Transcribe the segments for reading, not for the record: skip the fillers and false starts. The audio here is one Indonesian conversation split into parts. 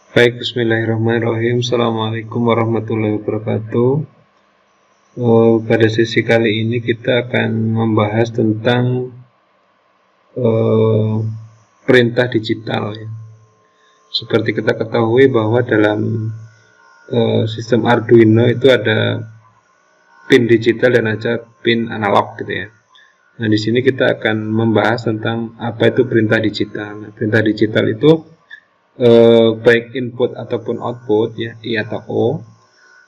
Baik, bismillahirrahmanirrahim. Assalamualaikum warahmatullahi wabarakatuh. Pada sesi kali ini kita akan membahas tentang perintah digital. Ya. Seperti kita ketahui bahwa dalam sistem Arduino itu ada pin digital dan ada pin analog, gitu ya. Nah, di sini kita akan membahas tentang apa itu perintah digital. Nah, perintah digital itu baik input ataupun output, ya, I atau O.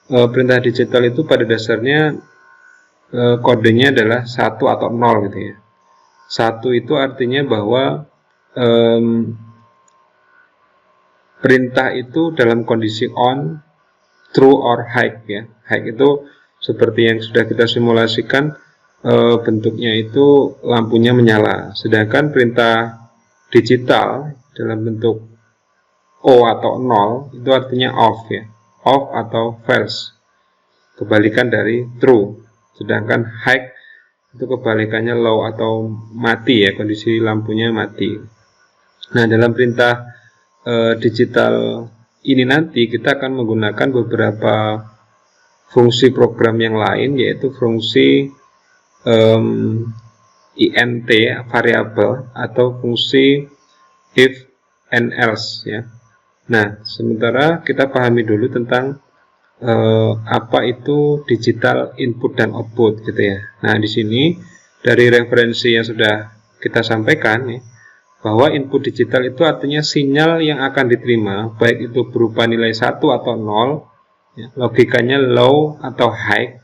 Perintah digital itu pada dasarnya kodenya adalah 1 atau 0, gitu ya. 1 itu artinya bahwa perintah itu dalam kondisi on, true or high, ya. High itu seperti yang sudah kita simulasikan, bentuknya itu lampunya menyala. Sedangkan perintah digital dalam bentuk O atau 0 itu artinya off, ya. Off atau false, kebalikan dari true. Sedangkan high itu kebalikannya low atau mati, ya, kondisi lampunya mati. Nah, dalam perintah digital ini nanti kita akan menggunakan beberapa fungsi program yang lain, yaitu fungsi int variabel atau fungsi if and else, ya. Nah, sementara kita pahami dulu tentang apa itu digital input dan output, gitu ya. Nah, di sini dari referensi yang sudah kita sampaikan, ya, bahwa input digital itu artinya sinyal yang akan diterima, baik itu berupa nilai 1 atau 0, ya, logikanya low atau high,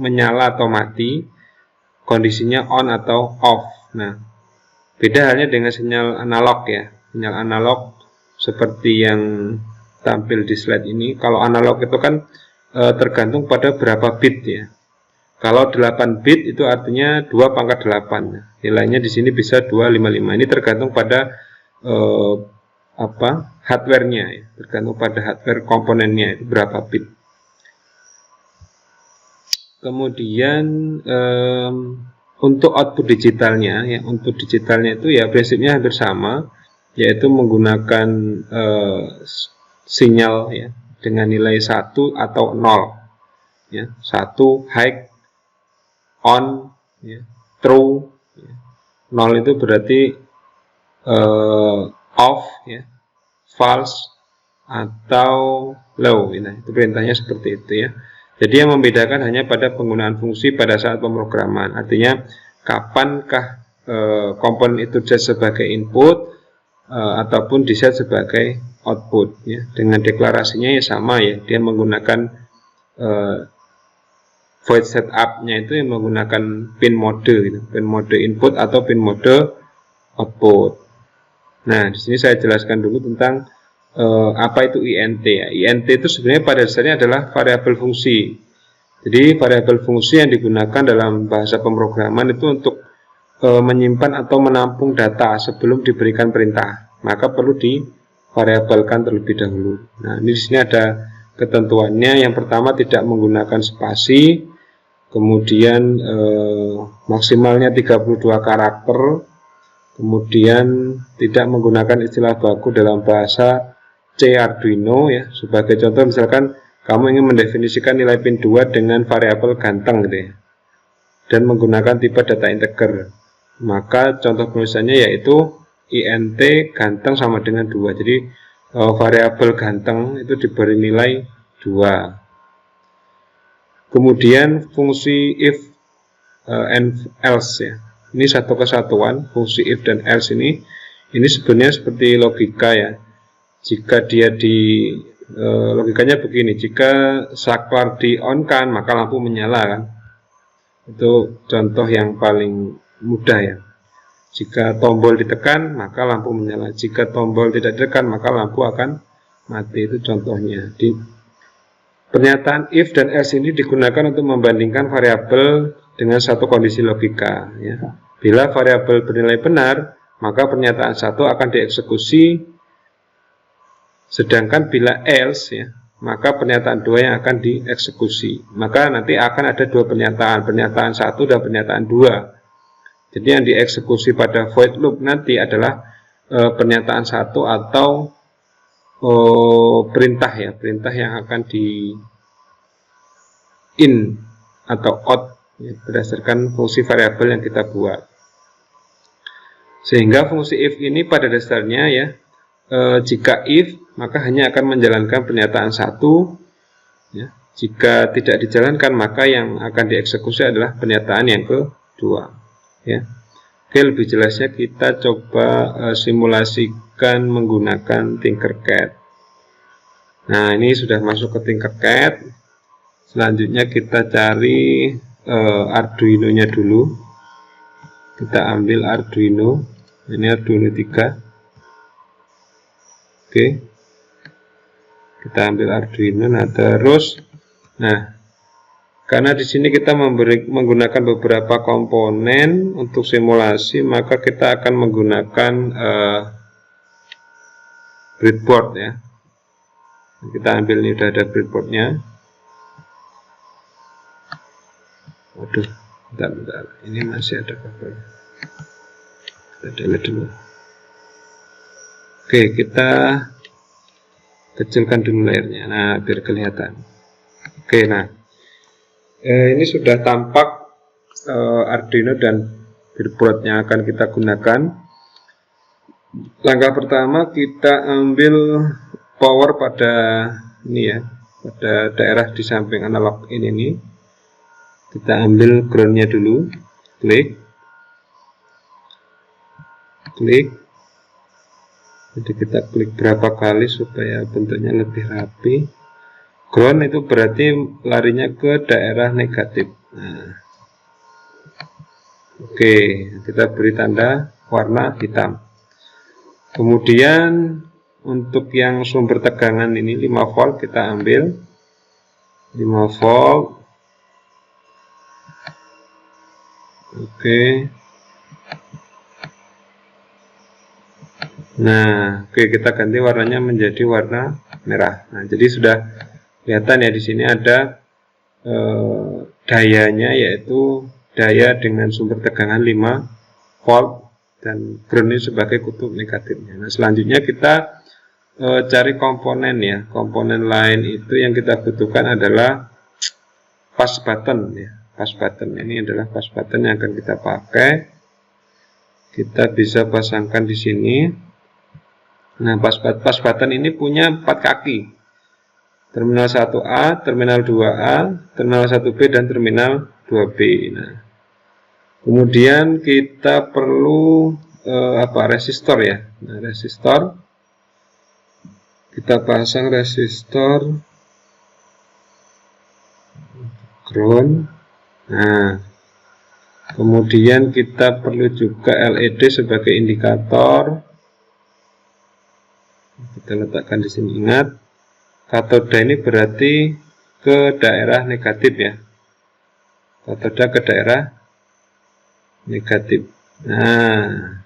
menyala atau mati, kondisinya on atau off. Nah, beda halnya dengan sinyal analog, ya. Sinyal analog seperti yang tampil di slide ini. Kalau analog itu kan tergantung pada berapa bit, ya. Kalau 8 bit itu artinya 2 pangkat 8. Nilainya di sini bisa 255. Ini tergantung pada hardware-nya, ya. Tergantung pada hardware komponennya itu berapa bit. Kemudian untuk output digitalnya, ya, output digitalnya itu ya prinsipnya hampir sama, yaitu menggunakan sinyal, ya, dengan nilai 1 atau 0, ya. 1 high, on, ya, true, ya. 0 itu berarti off, ya, false atau low. Nah, itu perintahnya seperti itu, ya. Jadi yang membedakan hanya pada penggunaan fungsi pada saat pemrograman. Artinya kapankah komponen itu diset sebagai input ataupun diset sebagai output, ya. Dengan deklarasinya ya sama, ya. Dia menggunakan void setup-nya itu yang menggunakan pin mode, gitu. Pin mode input atau pin mode output. Nah, di sini saya jelaskan dulu tentang apa itu int, ya. Int itu sebenarnya pada dasarnya adalah variabel fungsi. Jadi variabel fungsi yang digunakan dalam bahasa pemrograman itu untuk menyimpan atau menampung data sebelum diberikan perintah. Maka perlu divariabelkan terlebih dahulu. Nah, ini di sini ada ketentuannya. Yang pertama, tidak menggunakan spasi. Kemudian maksimalnya 32 karakter. Kemudian tidak menggunakan istilah baku dalam bahasa C Arduino, ya. Sebagai contoh, misalkan kamu ingin mendefinisikan nilai pin 2 dengan variabel ganteng, gitu, ya, dan menggunakan tipe data integer, maka contoh penulisannya yaitu int ganteng sama dengan 2. Jadi variabel ganteng itu diberi nilai 2. Kemudian fungsi if and else, ya. Ini satu kesatuan, fungsi if dan else ini sebenarnya seperti logika, ya. Jika dia logikanya begini, jika saklar di on kan, maka lampu menyala, kan. Itu contoh yang paling mudah, ya. Jika tombol ditekan, maka lampu menyala. Jika tombol tidak ditekan, maka lampu akan mati. Itu contohnya. Di pernyataan if dan else ini digunakan untuk membandingkan variabel dengan satu kondisi logika, ya. Bila variabel bernilai benar, maka pernyataan 1 akan dieksekusi. Sedangkan bila else, ya, maka pernyataan 2 yang akan dieksekusi. Maka nanti akan ada dua pernyataan, pernyataan 1 dan pernyataan 2. Jadi yang dieksekusi pada void loop nanti adalah pernyataan 1 atau perintah ya, perintah yang akan di in atau out ya, berdasarkan fungsi variabel yang kita buat. Sehingga fungsi if ini pada dasarnya ya, jika if maka hanya akan menjalankan pernyataan satu ya. Jika tidak dijalankan maka yang akan dieksekusi adalah pernyataan yang kedua ya. Oke, lebih jelasnya kita coba simulasikan menggunakan Tinkercad. Nah, ini sudah masuk ke Tinkercad. Selanjutnya kita cari Arduino nya dulu. Kita ambil Arduino. Ini Arduino 3. Oke. Kita ambil Arduino. Nah, terus karena di sini kita menggunakan beberapa komponen untuk simulasi, maka kita akan menggunakan breadboard ya. Kita ambil, ini udah ada breadboardnya. Waduh, bentar. Ini masih ada kabelnya. Kita delete dulu. Oke, kita kecilkan dulu layarnya. Nah, biar kelihatan. Oke, nah. Ini sudah tampak Arduino dan breadboard yang akan kita gunakan. Langkah pertama kita ambil power pada ini ya, pada daerah di samping analog ini nih. Kita ambil groundnya dulu, klik. Jadi kita klik berapa kali supaya bentuknya lebih rapi. Ground itu berarti larinya ke daerah negatif. Nah, oke, kita beri tanda warna hitam. Kemudian untuk yang sumber tegangan ini 5 volt kita ambil 5 volt. Oke. Nah, oke, kita ganti warnanya menjadi warna merah. Nah, jadi sudah kelihatan ya, di sini ada dayanya, yaitu daya dengan sumber tegangan 5 volt dan ground ini sebagai kutub negatifnya. Nah, selanjutnya kita cari komponen ya. Komponen lain itu yang kita butuhkan adalah push button ya. Push button ini adalah push button yang akan kita pakai. Kita bisa pasangkan di sini. Nah, push button ini punya 4 kaki. Terminal 1A, terminal 2A, terminal 1B, dan terminal 2B. Nah, kemudian kita perlu resistor ya. Nah, resistor. Kita pasang resistor ground. Nah, kemudian kita perlu juga LED sebagai indikator. Kita letakkan di sini. Ingat, katoda ini berarti ke daerah negatif ya. Katoda ke daerah negatif. Nah,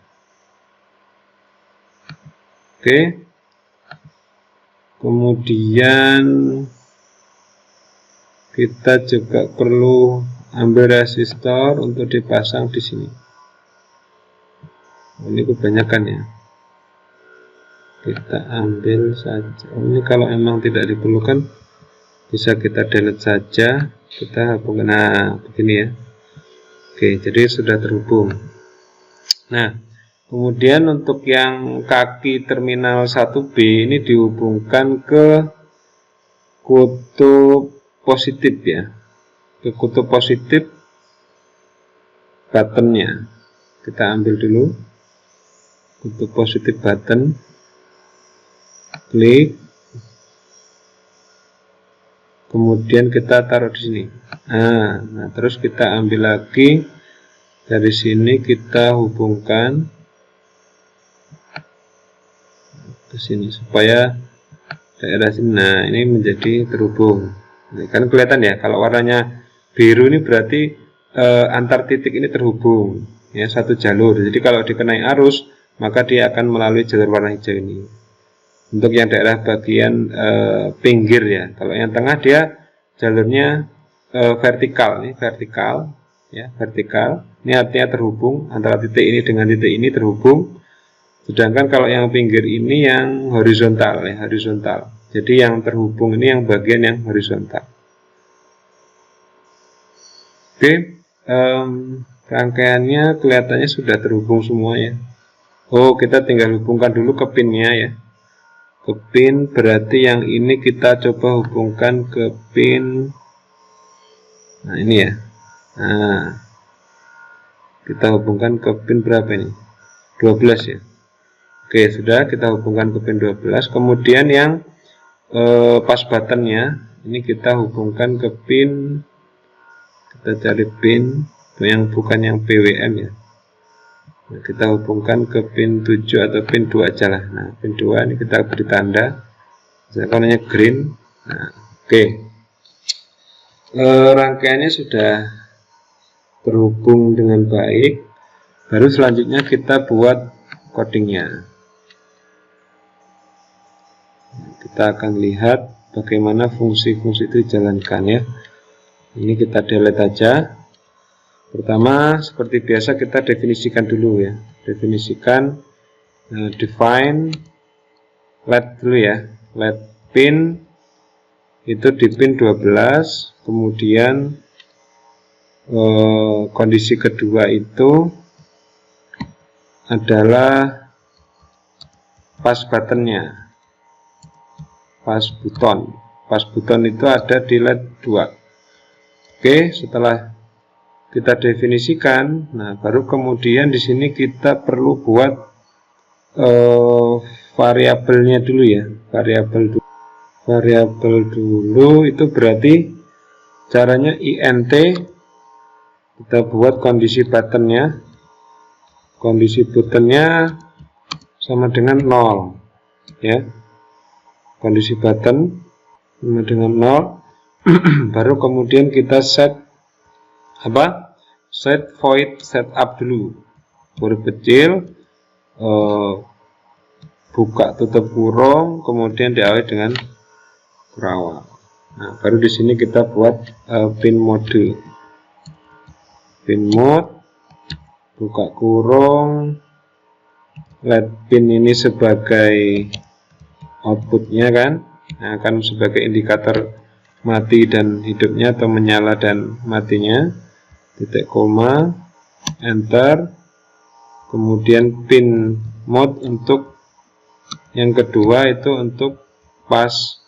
oke. Kemudian kita juga perlu ambil resistor untuk dipasang di sini. Ini kebanyakan ya. Kita ambil saja. Ini kalau memang tidak diperlukan bisa kita delete saja. Kita hubungkan. Nah, begini ya. Oke, jadi sudah terhubung. Nah, kemudian untuk yang kaki terminal 1B ini dihubungkan ke kutub positif ya. Ke kutub positif buttonnya. Kita ambil dulu kutub positif button. Klik, kemudian kita taruh di sini. Nah, terus kita ambil lagi dari sini, kita hubungkan ke sini supaya daerah sini. Nah, ini menjadi terhubung. Nah, kan kelihatan ya, kalau warnanya biru ini berarti antar titik ini terhubung ya, satu jalur. Jadi kalau dikenai arus maka dia akan melalui jalur warna hijau ini. Untuk yang daerah bagian pinggir ya, kalau yang tengah dia jalurnya vertikal, ini vertikal ya, vertikal. Ini artinya terhubung antara titik ini dengan titik ini terhubung. Sedangkan kalau yang pinggir ini yang horizontal ya, horizontal. Jadi yang terhubung ini yang bagian yang horizontal. Oke, rangkaiannya kelihatannya sudah terhubung semuanya. Oh, kita tinggal hubungkan dulu ke pinnya ya. Ke pin berarti yang ini kita coba hubungkan ke pin. Nah ini ya. Nah, kita hubungkan ke pin berapa ini? 12 ya. Oke, sudah kita hubungkan ke pin 12. Kemudian yang pas buttonnya ini kita hubungkan ke pin. Kita cari pin yang bukan yang PWM ya. Nah, kita hubungkan ke pin 7 atau pin 2 aja lah. Nah, pin 2 ini kita beri tanda. Warnanya green. Nah, oke. Rangkaiannya sudah terhubung dengan baik. Baru selanjutnya kita buat codingnya. Kita akan lihat bagaimana fungsi-fungsi itu dijalankan ya. Ini kita delete aja. Pertama, seperti biasa kita definisikan dulu ya. Definisikan define let dulu ya. Let pin itu di pin 12. Kemudian kondisi kedua itu adalah pas buttonnya. Pas button itu ada di let 2. Oke, setelah kita definisikan, nah baru kemudian di sini kita perlu buat variabelnya dulu ya, variabel dulu itu berarti caranya int, kita buat kondisi buttonnya sama dengan 0 ya, kondisi button sama dengan 0. Baru kemudian kita set void setup dulu, huruf kecil, buka tutup kurung, kemudian diawali dengan kurawal. Nah, baru di sini kita buat pin mode, buka kurung, let pin ini sebagai outputnya kan, nah, akan sebagai indikator mati dan hidupnya atau menyala dan matinya, titik koma, enter. Kemudian pin mode untuk yang kedua itu untuk pas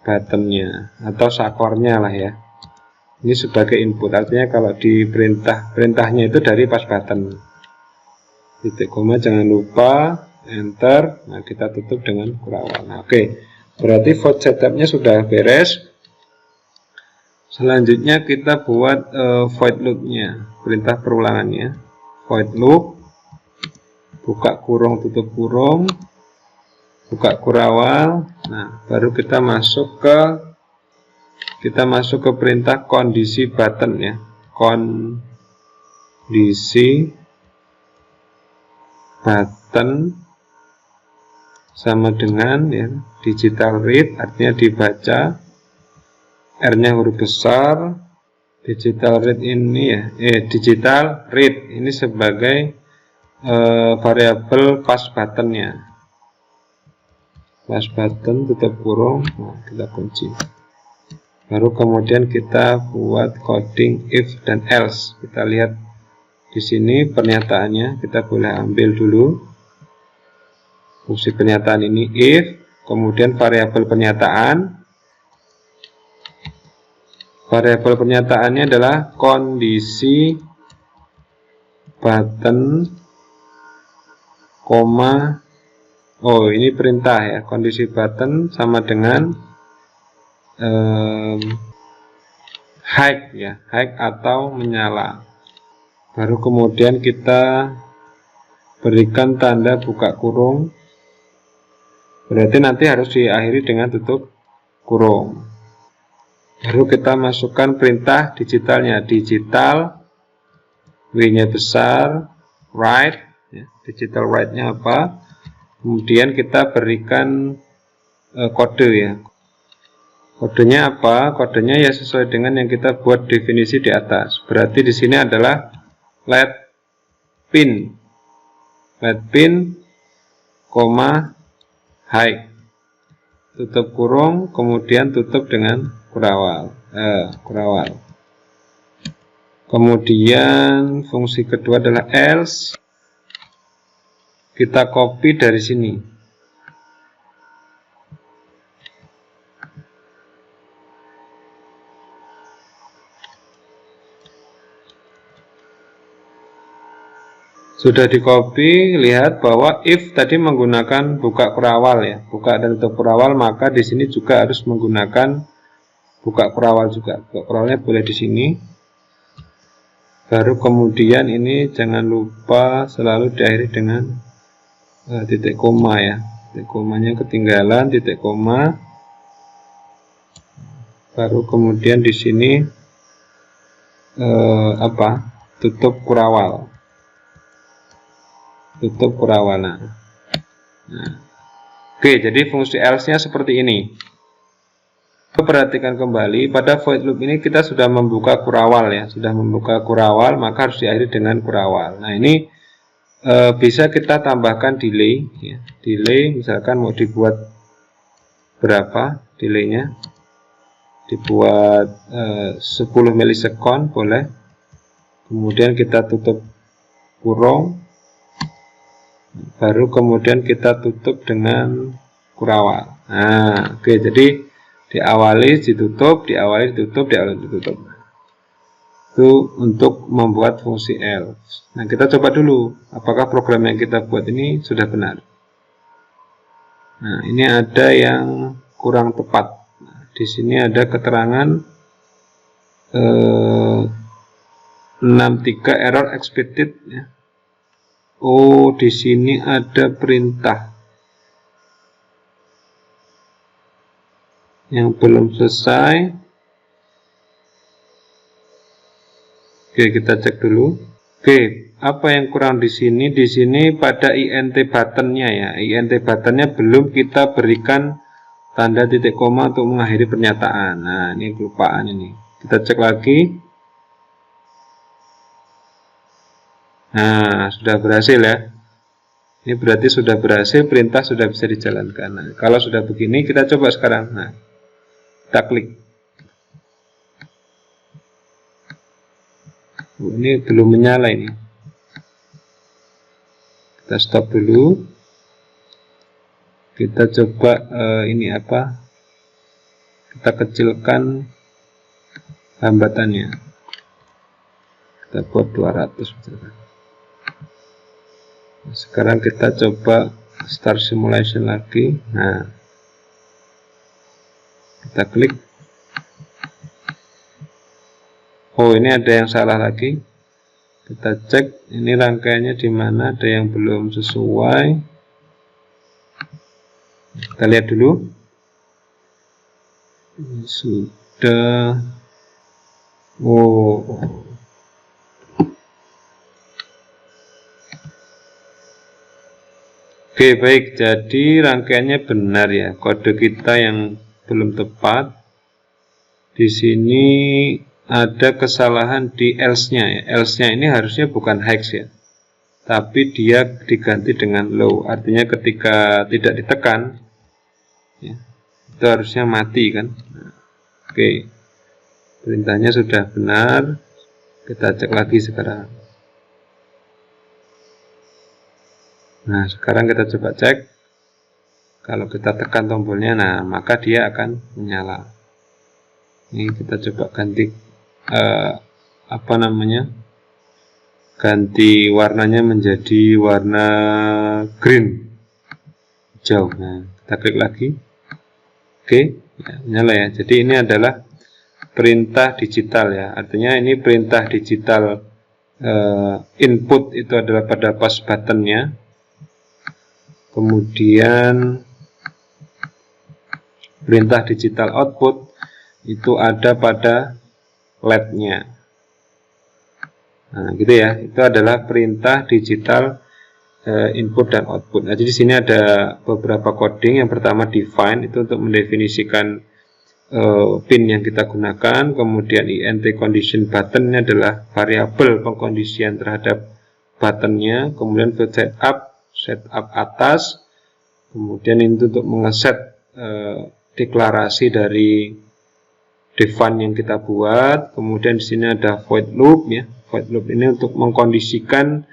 buttonnya atau sakornya lah ya. Ini sebagai input, artinya kalau di perintahnya itu dari pas button, titik koma, jangan lupa, enter. Nah, kita tutup dengan kurawal. Nah, oke, berarti void setupnya sudah beres. Selanjutnya kita buat void loop-nya, perintah perulangannya. Void loop, buka kurung tutup kurung, buka kurawal. Nah, baru kita masuk ke perintah kondisi button ya. Kondisi button sama dengan ya, digital read, artinya dibaca. R-nya huruf besar, digital read ini ya, digital read ini sebagai variabel pas buttonnya, pas button tutup kurung. Nah, kita kunci. Baru kemudian kita buat coding if dan else. Kita lihat di sini pernyataannya, kita boleh ambil dulu fungsi pernyataan ini if, kemudian variabel pernyataan. Variabel pernyataannya adalah kondisi button, koma, oh ini perintah ya, kondisi button sama dengan high ya, high atau menyala. Baru kemudian kita berikan tanda buka kurung, berarti nanti harus diakhiri dengan tutup kurung. Baru kita masukkan perintah digitalnya, digital, W-nya besar, write, ya, digital write-nya apa. Kemudian kita berikan kode ya. Kodenya apa? Kodenya ya sesuai dengan yang kita buat definisi di atas. Berarti di sini adalah let pin koma high, tutup kurung, kemudian tutup dengan kurawal. Kemudian fungsi kedua adalah else. Kita copy dari sini. Sudah di copy, lihat bahwa if tadi menggunakan buka kurawal ya, buka dan tutup kurawal, maka di sini juga harus menggunakan buka kurawal juga. Buka kurawalnya boleh di sini. Baru kemudian ini jangan lupa selalu diakhiri dengan titik koma ya. Titik komanya ketinggalan, titik koma. Baru kemudian di sini tutup kurawal. Tutup kurawal. Nah. Oke, jadi fungsi else-nya seperti ini. Perhatikan kembali, pada void loop ini kita sudah membuka kurawal ya, sudah membuka kurawal, maka harus diakhiri dengan kurawal. Nah ini bisa kita tambahkan delay ya. Delay misalkan mau dibuat berapa delaynya, dibuat 10 milisekund boleh. Kemudian kita tutup kurung, baru kemudian kita tutup dengan kurawal. Nah oke, jadi diawali ditutup, diawali ditutup, diawali ditutup. Itu untuk membuat fungsi else. Nah kita coba dulu apakah program yang kita buat ini sudah benar. Nah ini ada yang kurang tepat. Nah, di sini ada keterangan 63 error expected ya. Oh, di sini ada perintah yang belum selesai. Oke, kita cek dulu. Oke, apa yang kurang di sini? Di sini pada int buttonnya ya, int buttonnya belum kita berikan tanda titik koma untuk mengakhiri pernyataan. Nah, ini kelupaan ini. Kita cek lagi. Nah, sudah berhasil ya. Ini berarti sudah berhasil, perintah sudah bisa dijalankan. Nah, kalau sudah begini, kita coba sekarang. Nah, kita klik. Ini belum menyala ini. Kita stop dulu. Kita coba ini apa? Kita kecilkan hambatannya. Kita buat 200 misalkan. Sekarang kita coba start simulation lagi. Nah, kita klik. Oh, ini ada yang salah lagi. Kita cek ini rangkaiannya di mana, ada yang belum sesuai. Kita lihat dulu. Ini sudah. Oh. Oke, baik. Jadi rangkaiannya benar ya. Kode kita yang belum tepat. Di sini ada kesalahan di else-nya ya. Else-nya ini harusnya bukan hex ya, tapi dia diganti dengan low. Artinya ketika tidak ditekan ya, itu harusnya mati kan. Nah, oke, perintahnya sudah benar. Kita cek lagi sekarang. Nah, sekarang kita coba cek. Kalau kita tekan tombolnya, nah maka dia akan menyala. Ini kita coba ganti ganti warnanya menjadi warna green, hijau. Nah, kita klik lagi. Oke, ya, menyala ya. Jadi ini adalah perintah digital ya. Artinya ini perintah digital input itu adalah pada push buttonnya. Kemudian perintah digital output itu ada pada LED-nya. Nah, gitu ya. Itu adalah perintah digital input dan output. Nah, jadi di sini ada beberapa coding. Yang pertama define, itu untuk mendefinisikan pin yang kita gunakan. Kemudian int condition button adalah variabel pengkondisian terhadap buttonnya. Kemudian setup atas, Kemudian itu untuk mengeset deklarasi dari define yang kita buat. Kemudian di sini ada void loop ya. Void loop ini untuk mengkondisikan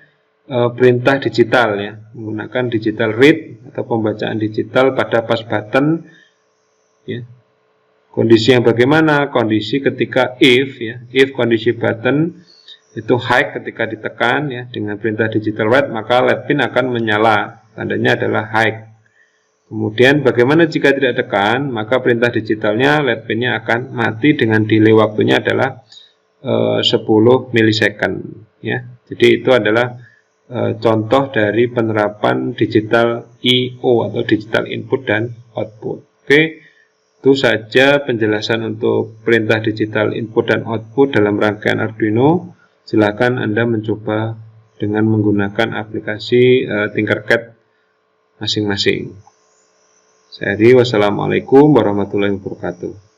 perintah digital ya, menggunakan digital read atau pembacaan digital pada pass button ya. Kondisi yang bagaimana? Kondisi ketika if ya, if kondisi button itu high ketika ditekan ya dengan perintah digital write, maka LED pin akan menyala, tandanya adalah high. Kemudian bagaimana jika tidak tekan, maka perintah digitalnya LED pinnya akan mati dengan delay waktunya adalah 10 milisecond ya. Jadi itu adalah contoh dari penerapan digital I/O atau digital input dan output. Oke, itu saja penjelasan untuk perintah digital input dan output dalam rangkaian Arduino. Silakan Anda mencoba dengan menggunakan aplikasi Tinkercad masing-masing. Saya Adi, wassalamualaikum warahmatullahi wabarakatuh.